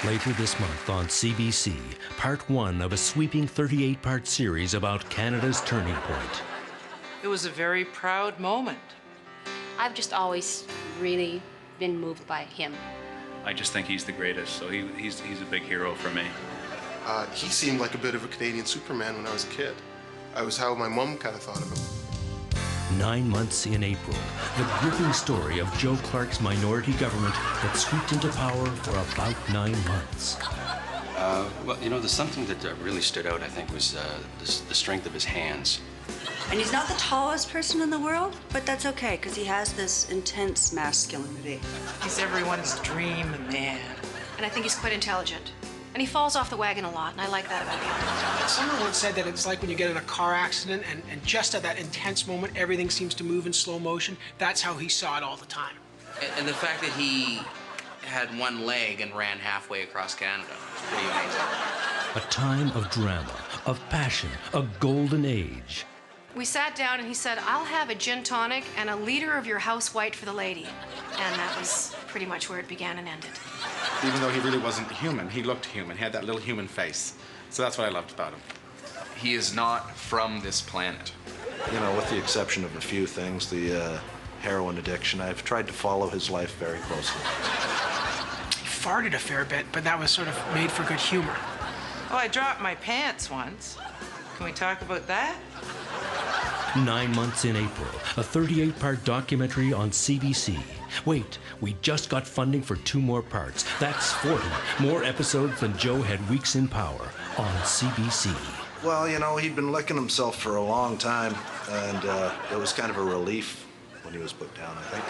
Later this month on CBC, part 1 of a sweeping 38-part series about Canada's turning point. It was a very proud moment. I've just always really been moved by him. I just think he's the greatest, so he's a big hero for me. He seemed like a bit of a Canadian Superman when I was a kid. I was how my mom kind of thought of him. 9 months in April, the gripping story of Joe Clark's minority government that swept into power for about 9 months. Well, you know, there's something that really stood out, I think, was the strength of his hands. And he's not the tallest person in the world, but that's okay, because he has this intense masculinity. He's everyone's dream man. And I think he's quite intelligent. And he falls off the wagon a lot, and I like that about him. Someone once said that it's like when you get in a car accident and just at that intense moment, everything seems to move in slow motion. That's how he saw it all the time. And the fact that he had one leg and ran halfway across Canada was pretty amazing. A time of drama, of passion, a golden age. We sat down and he said, I'll have a gin tonic and a liter of your house white for the lady. And that was pretty much where it began and ended. Even though he really wasn't human, he looked human. He had that little human face. So that's what I loved about him. He is not from this planet. You know, with the exception of a few things, the heroin addiction, I've tried to follow his life very closely. He farted a fair bit, but that was sort of made for good humor. Oh, I dropped my pants once. Can we talk about that? 9 months in April, a 38-part documentary on CBC. Wait, we just got funding for 2 more parts. That's 40 more episodes than Joe had weeks in power on CBC. Well, you know, he'd been licking himself for a long time, and it was kind of a relief when he was put down, I think.